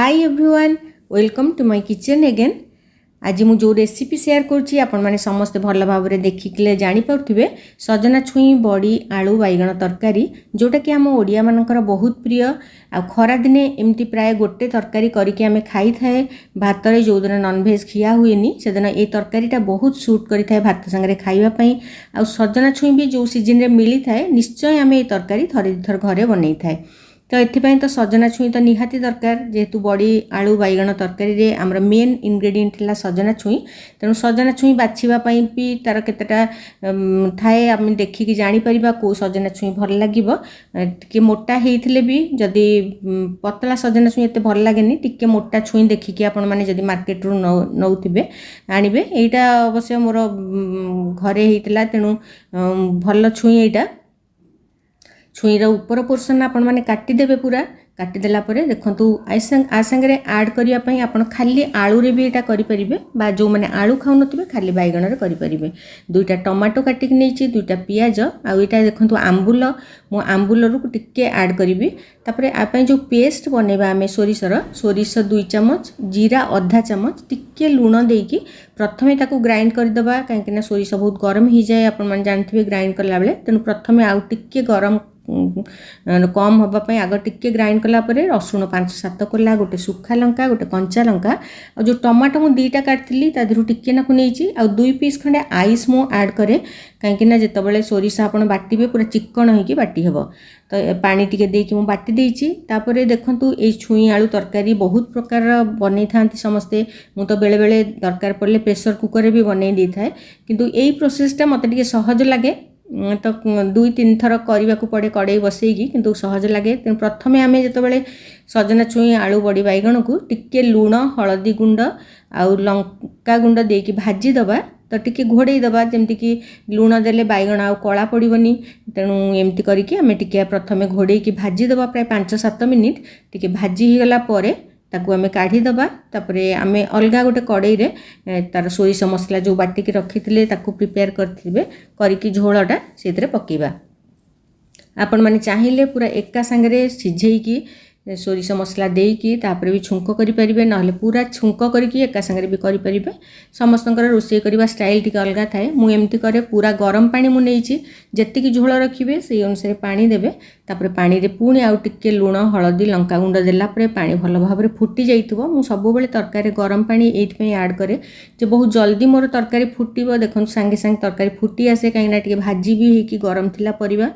Hi everyone welcome to my kitchen again. आज मु जो रेसिपी शेयर करुँची आपण माने समस्त भल भाव में देखिले जानीपे सजना छुई बड़ी आलू बैगण तरकारी जोटा कि आम ओडिया मानकर बहुत प्रिय। आ खरा दिने एमती प्राय गोटे तरकारी करके आम खाई थाए भात रे जो दिन नॉनवेज खिया हुएनी से दिन ये तरकारीटा बहुत सूट करिथाए भात संगे खाइबा। आ सजना छुई भी जो सीजन रे मिली थाए निश्चय आम ये तरकारी थरे थर घरे बनई थाए। तो ये तो सजना छुई तो निहाती दरकार जेहेतु बड़ी आलू बैगण तरकारी रे आमर मेन इनग्रेडिएंट है सजना छुई। तेणु सजना छुई बाछापी भी तार केतेटा थाए आम देखिकी जापर कौ सजना छुई भल लगे टे मोटा होते भी जदि पतला सजना छुई एत भल लगे टे मोटा छुई देखिकी आपण मैंने जदि मार्केट रू नौथे आणवे यहीटा अवश्य मोर घरे होता। तेणु भल छुई यहाँ छुईर ऊपर पोर्सन आपण मैंने काटिदेवे पूरा काटिदेला देखु आ सांगे आड करने आप खाली आलू रे भी यहाँ करेंगे बा जो मैंने आलू खाऊ थे खाली बैगण रे करेंगे। दुईटा टमाटो काटिक नहीं दुईटा पियाज आईटा देखो आंबुल मु आंबुल टिके आड करी तापर जो पेस्ट बनैबा आम सोरिष 2 चामच जीरा आधा चामच टिके लुण देकी प्रथमे ताकू ग्राइंड करदेबा कहीं सोरिष बहुत गरम हो जाए आपण मैंने जानते ग्राइंड कला बेले। तेणु प्रथमे आउ टिके गरम कम होगापाई आग टिके ग्राइंड कलापर रसुण 5-7 कोला गोटे सुखा लंका गोटे कंचा लंका और जो टमाटो मुझे 2टा काटती तादू टिके नाकू नहीं आ 2 पीस खंडे आइस मु ऐड करे कहीं जितेबाला सोरिष आप बाटे पूरा चिकन होगी बाटी हे तो पानी टिके देकी मु बाटी देइछि। तापर देखंतु ए छुई आलू तरकारी बहुत प्रकार बनै थांती समस्ते मु तो बेले बेले दरकार पड़ले प्रेशर कुकर भी बनै दी थाए किंतु एई प्रोसेसटा मते टिके सहज लागे तो 2-3 थर करने को पड़े कड़े बसईकी किंतु सहज लगे। तेणु प्रथमे आम जितेबाला सजना छुई आलू बड़ी बैगण को टिके लुण हलदी गुंड आउ लंका गुंड देकी भाजी दबा तो टिके घोड़े दबा जमती कि लुण देले बैगण आउ कला पड़ोनी। तेणु एमती करके आम टिके प्रथमे घोड़े की भाजी दबा प्राय 5-7 मिनिट टिके भाजी हो गला परे ताकू आमे काढ़ीदबा। तापरे आमे अलगा गोटे कड़ई रे तार सोरिष मसला जो बाटिकी रखी ताकू प्रिपेयर करथिबे करिकी झोलटा सेतरे पकेबा। आपण माने चाहिए पूरा एका संगे सिझेकी सोरिष मसला देकी तापर भी छुंक करें ना पूरा छुंक करके एका संगे भी करें। समस्तंकर रोषे करवा स्टाइल टी अलग थाए मु एमती करे पूरा गरम पानी मु नहीं जेतिकी झोल रखिए से अनुसार पानी देवे तापर पानी रे पुणी आउ टिके लुण हलदी लंका गुंड देला परे पानी भल भाव फुटी जाइथिबो। मु सबुबेले तरकारी गरम पानी एइथपई ऐड करे जे बहुत जल्दी मोर तरकारी फुटिबो। देखो सांगे सांगे तरकारी फुटी आसे कहीं टिके भाजी भी होगी गरम थिला परिबा।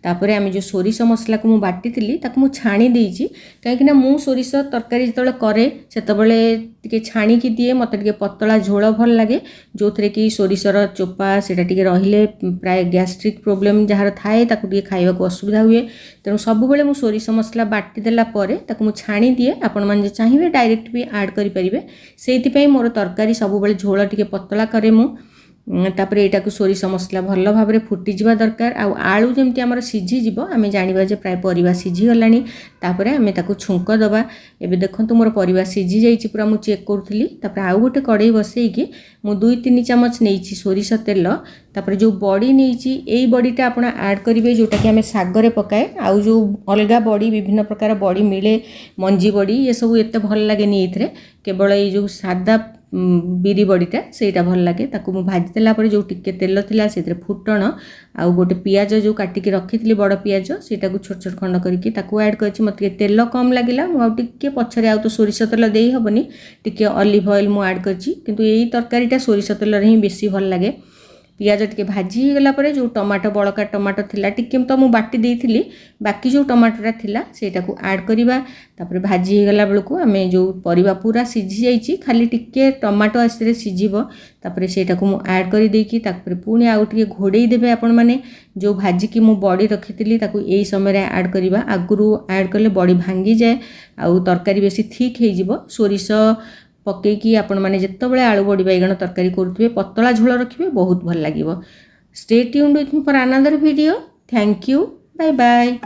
तापर आम जो सोरिष मसला को मुझे बाटी ताकू मुझे छाणी देइछि कहीं मु सोरिष तरकारी जो करे से छाणिकी दिए मत टे पतला झोल भल लगे जो थे कि सोरिषर चोपा सेटा टे रहिले प्राय गैस्ट्रिक प्रोब्लेम जार थाए ताकू खाइबा को असुविधा हुए। तेणु सबुबले मु सोरिष मसला बाटी देला परे ताकू मु छाणी दिए आपण माने चाहिए डायरेक्ट भी ऐड करि परिबे। सेइथिपई मोर तरकारी सबुबले झोल टे पतला करे मु तापर यहाँ को सोरिष मसला भल भाव फुटी जावा दरकार आलू जमती आम सीझीज आम जाना जे प्राय परिवा सीझीगला तापर आम ताकू छुंक दबा। एबे देखंतु मोर परिवा सीझी जाइए पूरा मु चेक करूली। तापर आउ गोटे कड़ई बसईकी मु 2-3 चामच नहीं सोरिष तेल तापर जो बड़ी नहीं यही बड़ीटा आप ऐड करेंगे जोटा कि आम सागरे पकाए आउ जो अलग बड़ी विभिन्न प्रकार बड़ी मिले मंजी बड़ी ये सब एत भल लगे ये केवल ये जो सादा बिरी बड़ीटा सेटा भल लगे ताकू मु भाजी देला परे जो टिके तेल थिला सेतरे फुटण आउ गोटे पियाज जो काटिकी रखी बड़ पियाज सेटा को छोट छोट खंड करके ताकू ऐड करछि। मत तेल कम लगिला मु आउ टिके पछरे आउ तो सोरिष तेल देई हबनी टिके ऑलिव ऑयल मु ऐड करछि किंतु एई तरकारीटा सोरिष तेल रे ही बेसी भल लगे। पियाज टिके भाजी गला परे जो टमाटो बड़का टमाटो थिला टिके तो मु बाटी देइथिली बाकी जो टमाटोटा थिला सेटा को ऐड करिबा। तापर भाजी गला बेलको आमे जो परिबा पूरा सिझी जाइछि खाली टिके टमाटो आस्ते सिझिबो तापर सेटा को मु ऐड करि देकी तापर पुणी आउ टिके घोड़ेई देबे आपण माने जो भाजी की मु बड़ी रखिथिली ताकू एई समय रे ऐड करिबा। आगुरु ऐड करले बड़ी भांगी जाए आउ तरकारी बेसी थिक हे जिवो। सोरिष पकईकी आपण मैंने जितेबाला आलू बड़ी बैगण तरकारी करुवे पतला झोल रखिए बहुत भल लगे। Stay tuned with me for another video. Thank you bye bye.